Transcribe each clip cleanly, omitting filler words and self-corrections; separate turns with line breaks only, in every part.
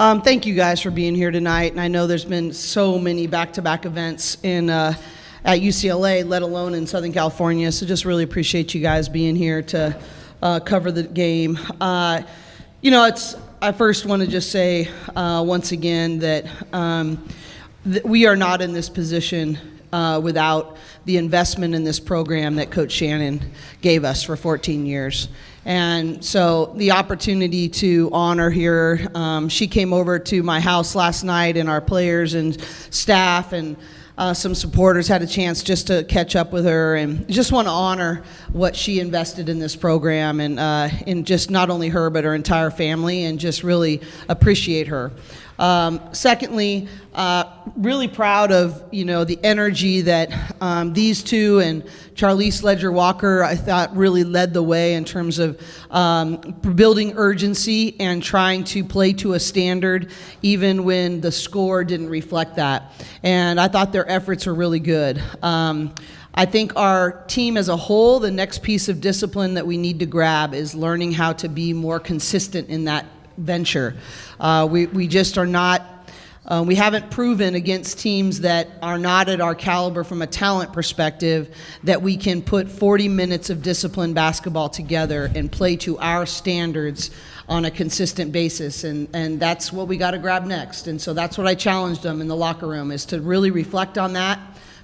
Thank you guys for being here tonight. And I know there's been so many back-to-back events at UCLA, let alone in Southern California. So just really appreciate you guys being here to cover the game. I first want to just say once again that we are not in this position without the investment in this program that Coach Shannon gave us for 14 years. And so the opportunity to honor her, she came over to my house last night, and our players and staff and some supporters had a chance just to catch up with her, and just want to honor what she invested in this program, and in just not only her but her entire family, and just really appreciate her. Secondly, really proud of the energy that these two and Charlize Ledger-Walker, I thought, really led the way in terms of building urgency and trying to play to a standard even when the score didn't reflect that. And I thought their efforts were really good. I think our team as a whole, the next piece of discipline that we need to grab is learning how to be more consistent in that venture. We just are not, we haven't proven against teams that are not at our caliber from a talent perspective that we can put 40 minutes of disciplined basketball together and play to our standards on a consistent basis, and that's what we got to grab next. And so that's what I challenged them in the locker room, is to really reflect on that,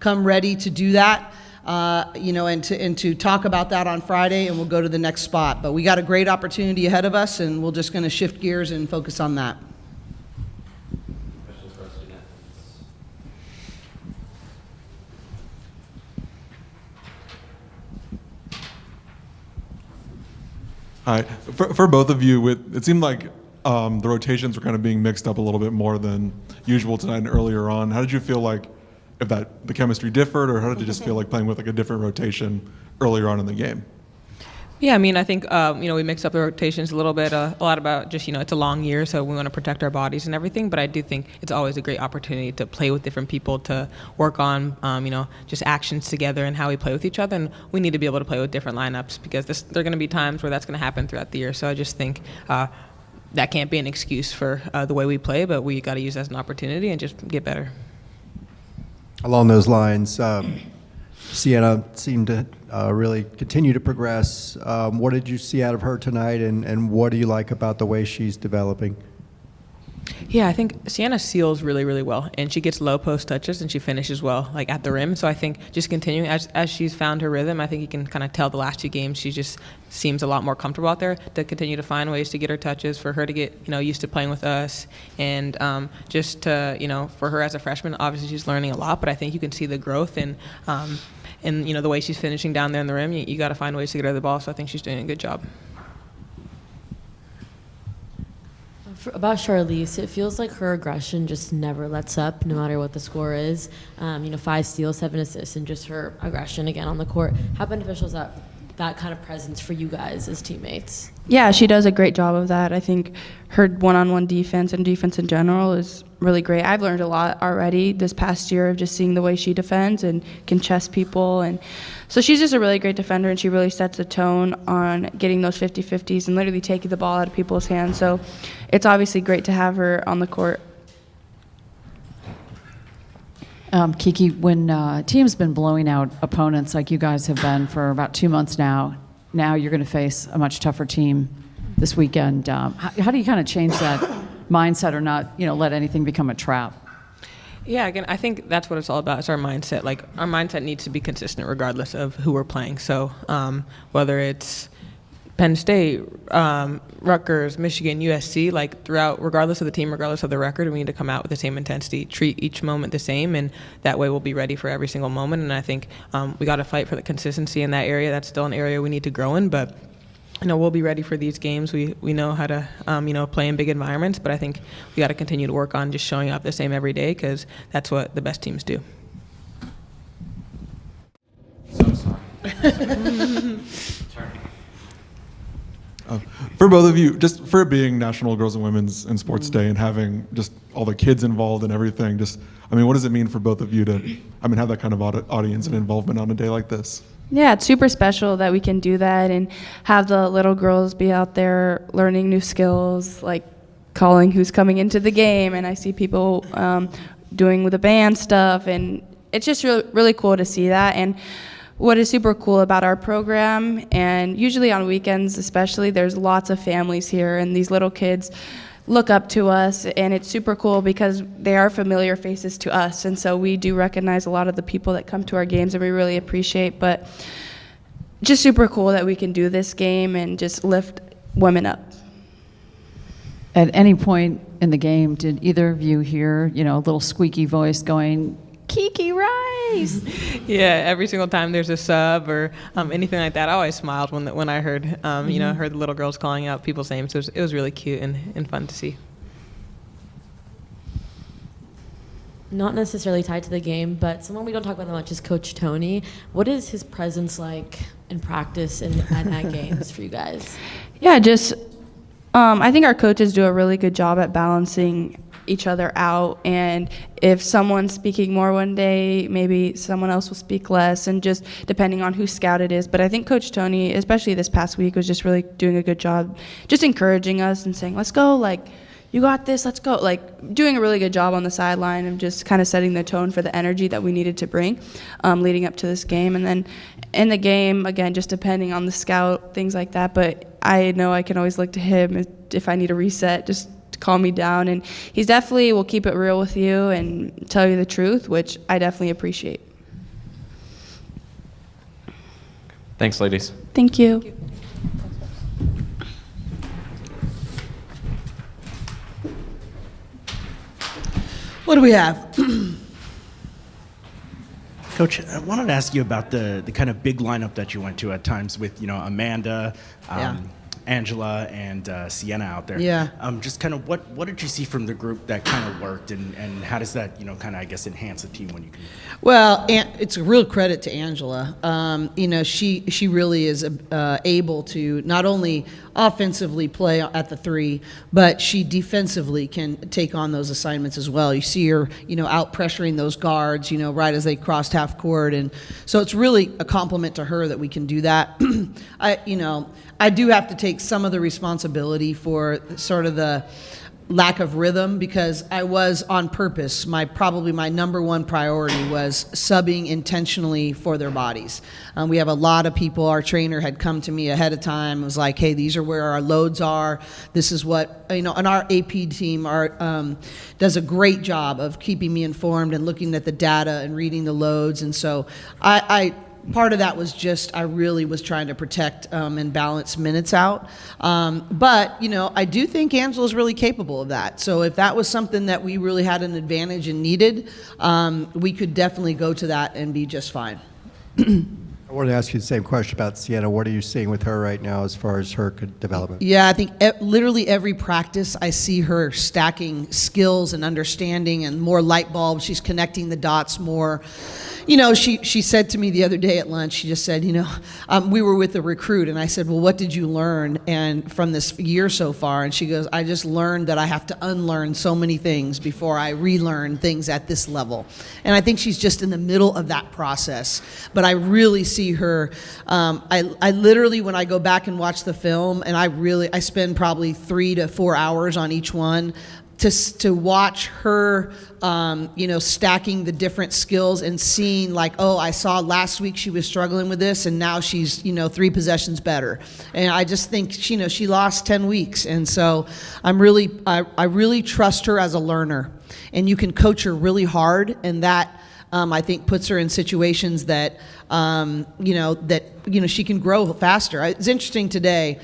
come ready to do that, and to talk about that on Friday, and we'll go to the next spot. But we got a great opportunity ahead of us, and we're just going to shift gears and focus on that.
Questions for us, Jeanette?
Hi. For both of you, it seemed like the rotations were kind of being mixed up a little bit more than usual tonight and earlier on. How did you feel like, if the chemistry differed, or how did it just feel like playing with like a different rotation earlier on in the game?
Yeah, I mean, I think, we mix up the rotations a little bit, a lot about just, it's a long year, so we want to protect our bodies and everything, but I do think it's always a great opportunity to play with different people, to work on, just actions together and how we play with each other, and we need to be able to play with different lineups, because there are going to be times where that's going to happen throughout the year, so I just think that can't be an excuse for the way we play, but we got to use that as an opportunity and just get better.
Along those lines, Sienna seemed to really continue to progress. What did you see out of her tonight, and what do you like about the way she's developing?
Yeah, I think Sienna seals really, really well, and she gets low post touches, and she finishes well, like at the rim. So I think just continuing as she's found her rhythm, I think you can kind of tell the last two games she just seems a lot more comfortable out there, to continue to find ways to get her touches, for her to get used to playing with us, and just to for her as a freshman, obviously she's learning a lot, but I think you can see the growth and the way she's finishing down there in the rim. You got to find ways to get her the ball, so I think she's doing a good job.
About Charlize, it feels like her aggression just never lets up, no matter what the score is. 5 steals, 7 assists, and just her aggression again on the court. How beneficial is that kind of presence for you guys as teammates?
Yeah, she does a great job of that. I think her one-on-one defense and defense in general is really great. I've learned a lot already this past year of just seeing the way she defends and can chess people. And so she's just a really great defender, and she really sets the tone on getting those 50-50s and literally taking the ball out of people's hands. So it's obviously great to have her on the court.
Kiki, when a team's been blowing out opponents like you guys have been for about 2 months now you're going to face a much tougher team this weekend. How do you kind of change that mindset, or not, let anything become a trap?
Yeah, again, I think that's what it's all about. It's our mindset. Like, our mindset needs to be consistent regardless of who we're playing. So whether it's Penn State, Rutgers, Michigan, USC, like throughout, regardless of the team, regardless of the record, we need to come out with the same intensity, treat each moment the same, and that way we'll be ready for every single moment. And I think we got to fight for the consistency in that area. That's still an area we need to grow in, but we'll be ready for these games. We know how to play in big environments, but I think we got to continue to work on just showing up the same every day, because that's what the best teams do.
So sorry.
For both of you, just for it being National Girls and Women's in Sports Day and having just all the kids involved and everything, what does it mean for both of you to, have that kind of audience and involvement on a day like this?
Yeah, it's super special that we can do that and have the little girls be out there learning new skills, like calling who's coming into the game, and I see people doing with the band stuff, and it's just really cool to see that. And what is super cool about our program, and usually on weekends especially, there's lots of families here, and these little kids look up to us, and it's super cool because they are familiar faces to us, and so we do recognize a lot of the people that come to our games, and we really appreciate. But just super cool that we can do this game and just lift women up.
At any point in the game, did either of you hear, a little squeaky voice going, Kiki Rice?
Yeah, every single time there's a sub or anything like that, I always smiled when I heard, heard the little girls calling out people's names. It was really cute and fun to see.
Not necessarily tied to the game, but someone we don't talk about that much is Coach Tony. What is his presence like in practice and at games for you guys?
Yeah, just I think our coaches do a really good job at balancing each other out, and if someone's speaking more one day, maybe someone else will speak less, and just depending on whose scout it is. But I think Coach Tony, especially this past week, was just really doing a good job just encouraging us and saying, let's go, like, you got this, let's go, like doing a really good job on the sideline and just kind of setting the tone for the energy that we needed to bring leading up to this game. And then in the game, again, just depending on the scout, things like that, but I know I can always look to him if I need a reset, just to calm me down. And he's definitely will keep it real with you and tell you the truth, which I definitely appreciate.
Thanks, ladies.
Thank you.
What do we have?
Coach, I wanted to ask you about the kind of big lineup that you went to at times with, Amanda, Angela, and Sienna out there.
Yeah.
Just kind of what did you see from the group that kind of worked, and how does that, kind of, I guess, enhance the team when you can?
Well, it's a real credit to Angela. She really is able to not only offensively play at the 3, but she defensively can take on those assignments as well. You see her, out pressuring those guards, right as they crossed half court, and so it's really a compliment to her that we can do that. I do have to take some of the responsibility for sort of the lack of rhythm, because I was on purpose. Probably my number one priority was subbing intentionally for their bodies. We have a lot of people. Our trainer had come to me ahead of time and was like, hey, these are where our loads are. This is what, and our AP team does a great job of keeping me informed and looking at the data and reading the loads. And so part of that was just I really was trying to protect and balance minutes out. But, I do think Angela's really capable of that. So if that was something that we really had an advantage and needed, we could definitely go to that and be just fine.
I wanted to ask you the same question about Sienna. What are you seeing with her right now as far as her development?
Yeah, I think literally every practice I see her stacking skills and understanding and more light bulbs. She's connecting the dots more. She said to me the other day at lunch, she just said, we were with a recruit, and I said, well, what did you learn from this year so far? And she goes, I just learned that I have to unlearn so many things before I relearn things at this level. And I think she's just in the middle of that process. But I really see her, I literally, when I go back and watch the film, and I spend probably 3 to 4 hours on each one, to watch her, stacking the different skills and seeing like, oh, I saw last week she was struggling with this, and now she's, 3 possessions better. And I just think, she lost 10 weeks. And so I really trust her as a learner. And you can coach her really hard, and that, I think, puts her in situations that, she can grow faster. It's interesting today.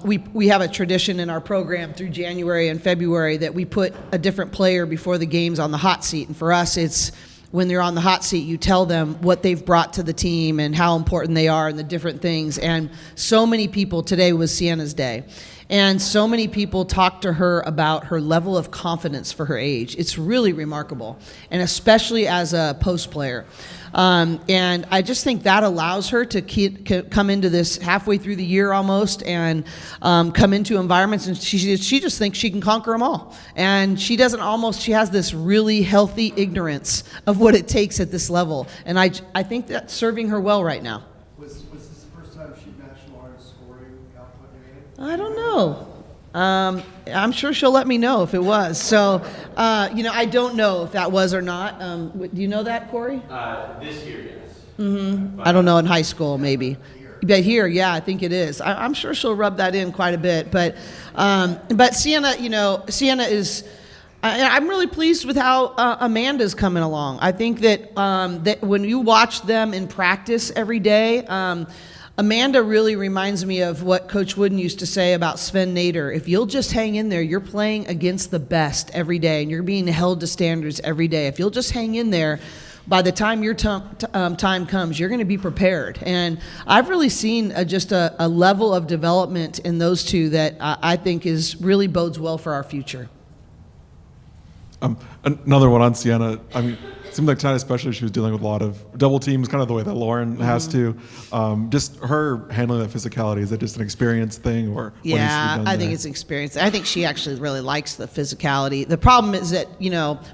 We have a tradition in our program through January and February that we put a different player before the games on the hot seat. And for us, it's when they're on the hot seat, you tell them what they've brought to the team and how important they are and the different things. And so many people, today was Sienna's day, and so many people talked to her about her level of confidence for her age. It's really remarkable, and especially as a post player. And I just think that allows her to come into this halfway through the year almost, and come into environments, and she just thinks she can conquer them all. And she has this really healthy ignorance of what it takes at this level. And I think that's serving her well right now.
Was this the first time she matched Lauren's scoring output?
I don't know. I'm sure she'll let me know if it was. So, I don't know if that was or not. Do you know that, Cori?
This year, yes.
I don't know, in high school, maybe. But here, yeah, I think it is. I'm sure she'll rub that in quite a bit. But Sienna, Sienna is. I'm really pleased with how Amanda's coming along. I think that that when you watch them in practice every day, Amanda really reminds me of what Coach Wooden used to say about Sven Nader. If you'll just hang in there, you're playing against the best every day, and you're being held to standards every day. If you'll just hang in there, by the time your time comes, you're going to be prepared. And I've really seen just a level of development in those two that I think really bodes well for our future.
Another one on Sienna. I mean, it seemed like tonight especially she was dealing with a lot of double teams, kind of the way that Lauren has to. Just her handling that physicality, is that just an experience thing, or what needs to be done
I think
there?
it's experience. I think she actually really likes the physicality. The problem is that,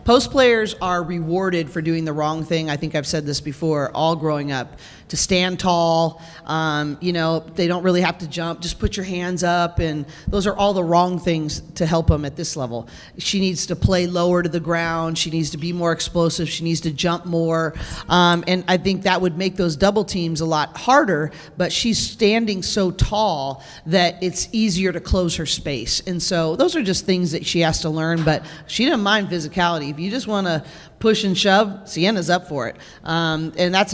post players are rewarded for doing the wrong thing. I think I've said this before, all growing up. To stand tall, they don't really have to jump. Just put your hands up, and those are all the wrong things to help them at this level. She needs to play lower to the ground. She needs to be more explosive. She needs to jump more, and I think that would make those double teams a lot harder. But she's standing so tall that it's easier to close her space, and so those are just things that she has to learn. But she doesn't mind physicality. If you just want to push and shove, Sienna's up for it. And that's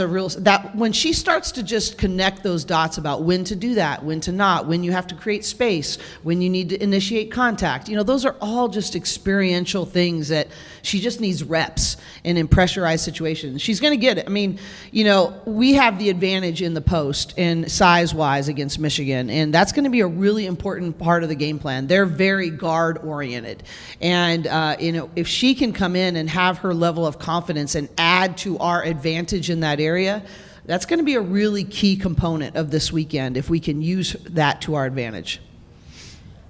when she starts to just connect those dots about when to do that, when to not, when you have to create space, when you need to initiate contact, those are all just experiential things that she just needs reps and in pressurized situations. She's going to get it. I mean, we have the advantage in the post and size-wise against Michigan, and that's going to be a really important part of the game plan. They're very guard-oriented. And, if she can come in and have her level of confidence and add to our advantage in that area, that's going to be a really key component of this weekend if we can use that to our advantage.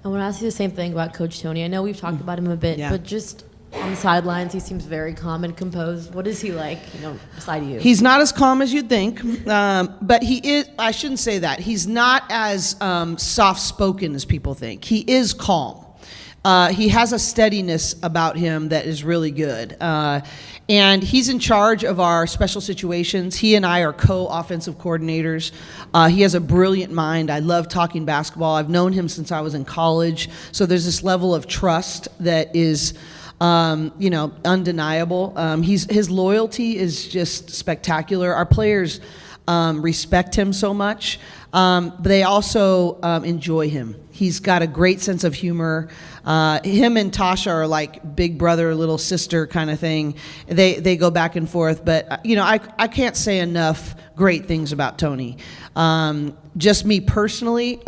I want to ask you the same thing about Coach Tony. I know we've talked about him a bit, but just on the sidelines, he seems very calm and composed. What is he like, beside you?
He's not as calm as you'd think, but he is. I shouldn't say that. He's not as soft-spoken as people think. He is calm. He has a steadiness about him that is really good. And he's in charge of our special situations. He and I are co-offensive coordinators. He has a brilliant mind. I love talking basketball. I've known him since I was in college. So there's this level of trust that is, undeniable. His loyalty is just spectacular. Our players respect him so much. But they also enjoy him. He's got a great sense of humor. Him and Tasha are like big brother, little sister kind of thing. They go back and forth. But, I can't say enough great things about Tony. Just me personally,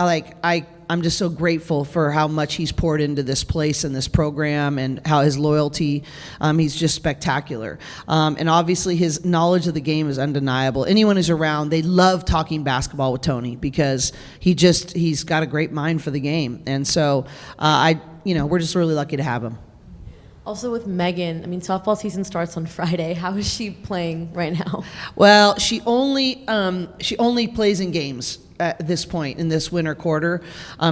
I'm just so grateful for how much he's poured into this place and this program and how his loyalty, he's just spectacular. And obviously his knowledge of the game is undeniable. Anyone who's around, they love talking basketball with Tony because he's got a great mind for the game. And so we're just really lucky to have him.
Also with Megan, softball season starts on Friday. How is she playing right now?
Well, she only plays in games at this point in this winter quarter.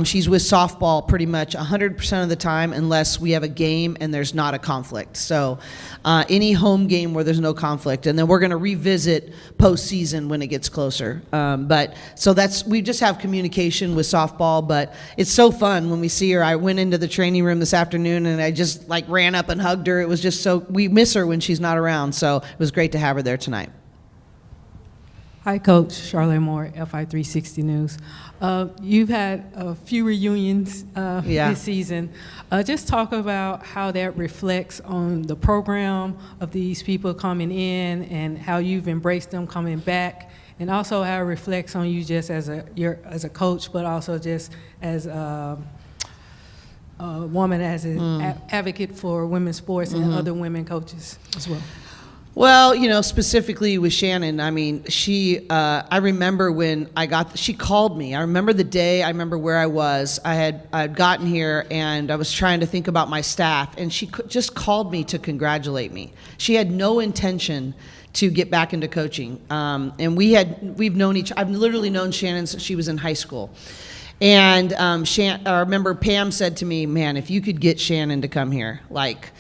She's with softball pretty much 100% of the time unless we have a game and there's not a conflict. So any home game where there's no conflict, and then we're going to revisit postseason when it gets closer. We just have communication with softball, but it's so fun when we see her. I went into the training room this afternoon and I just ran up and hugged her. It was just we miss her when she's not around. So it was great to have her there tonight.
Hi, Coach. Charlotte Moore, FI 360 News. You've had a few reunions this season. Just talk about how that reflects on the program of these people coming in and how you've embraced them coming back, and also how it reflects on you just as a coach, but also just as a woman, as an advocate for women's sports and other women coaches as well.
Well, specifically with Shannon, I remember when she called me. I remember the day, I remember where I was. I'd gotten here and I was trying to think about my staff, and she just called me to congratulate me. She had no intention to get back into coaching. And I've literally known Shannon since she was in high school. And I remember Pam said to me, man, if you could get Shannon to come here, like,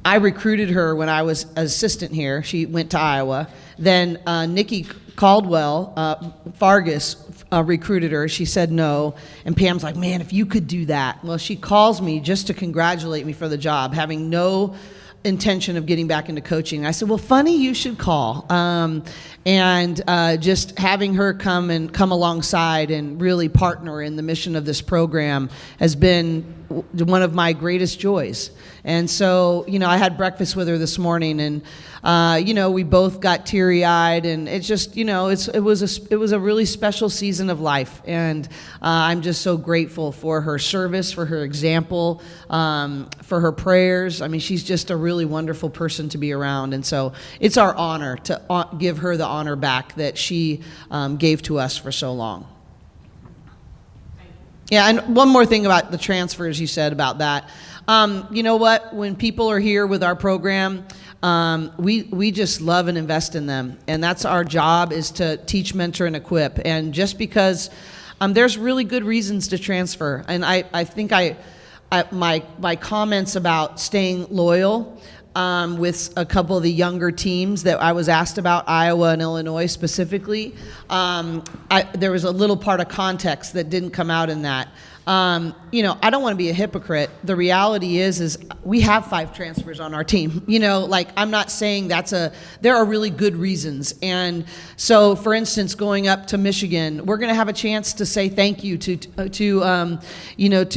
I recruited her when I was assistant here. She went to Iowa. Then Nikki Caldwell, Fargus, recruited her. She said no. And Pam's like, man, if you could do that. Well, she calls me just to congratulate me for the job, having no intention of getting back into coaching. I said, well, funny you should call. And just having her come alongside and really partner in the mission of this program has been one of my greatest joys. And so, I had breakfast with her this morning, and we both got teary-eyed, and it's just, it was a really special season of life, and I'm just so grateful for her service, for her example, for her prayers. I mean, she's just a really wonderful person to be around, and so it's our honor to give her the honor back that she gave to us for so long. Yeah, and one more thing about the transfers you said about that. You know what? When people are here with our program, we just love and invest in them. And that's our job, is to teach, mentor, and equip. And just because there's really good reasons to transfer. And I think my comments about staying loyal with a couple of the younger teams that I was asked about, Iowa and Illinois specifically, there was a little part of context that didn't come out in that. I don't want to be a hypocrite. The reality is we have 5 transfers on our team. I'm not saying there are really good reasons. And so, for instance, going up to Michigan, we're going to have a chance to say thank you to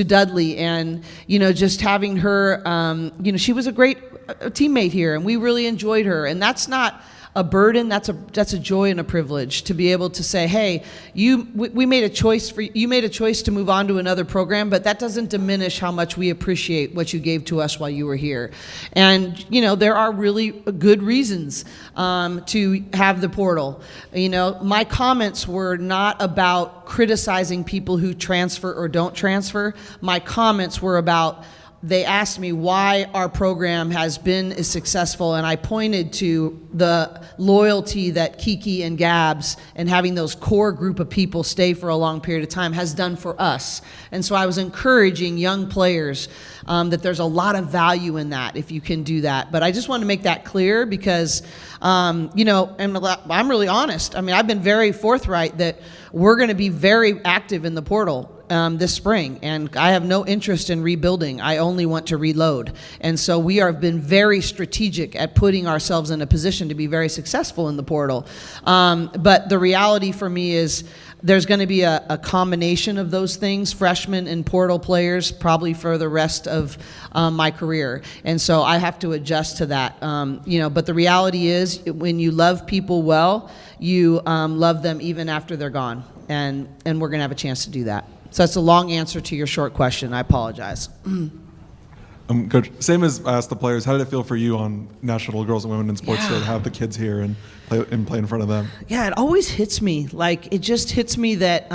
Dudley, and, just having her, she was a great teammate here, and we really enjoyed her. And that's not a burden. That's a joy and a privilege to be able to say, hey, we made a choice you made a choice to move on to another program, but that doesn't diminish how much we appreciate what you gave to us while you were here. And there are really good reasons to have the portal. My comments were not about criticizing people who transfer or don't transfer. My comments were about, they asked me why our program has been as successful, and I pointed to the loyalty that Kiki and Gabs and having those core group of people stay for a long period of time has done for us. And so I was encouraging young players that there's a lot of value in that if you can do that. But I just want to make that clear because, and I'm really honest. I mean, I've been very forthright that we're going to be very active in the portal this spring, and I have no interest in rebuilding. I only want to reload. And so we have been very strategic at putting ourselves in a position to be very successful in the portal. But the reality for me is there's going to be a combination of those things, freshmen and portal players, probably for the rest of my career. And so I have to adjust to that. But the reality is, when you love people well, you love them even after they're gone. And we're going to have a chance to do that. So that's a long answer to your short question. I apologize.
Coach, same as I asked the players, how did it feel for you on National Girls and Women in Sports Day to have the kids here and play in front of them? Yeah,
it always hits me. It just hits me that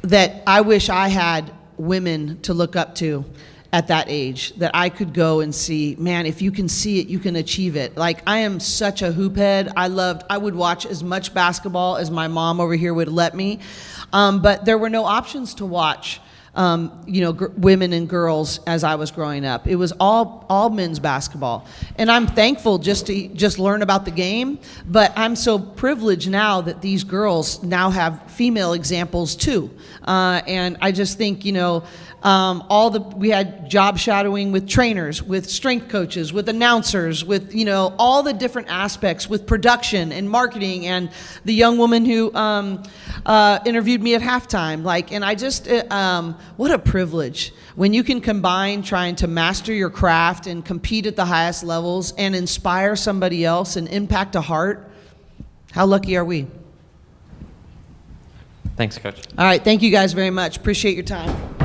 that I wish I had women to look up to at that age, that I could go and see, man, if you can see it, you can achieve it. I am such a hoop head. I would watch as much basketball as my mom over here would let me. But there were no options to watch, women and girls as I was growing up. It was all men's basketball. And I'm thankful just to learn about the game, but I'm so privileged now that these girls now have female examples too. And I just think, we had job shadowing with trainers, with strength coaches, with announcers, with, all the different aspects, with production and marketing, and the young woman who interviewed me at halftime. And I just, what a privilege when you can combine trying to master your craft and compete at the highest levels and inspire somebody else and impact a heart. How lucky are we?
Thanks, Coach.
All right, thank you guys very much. Appreciate your time.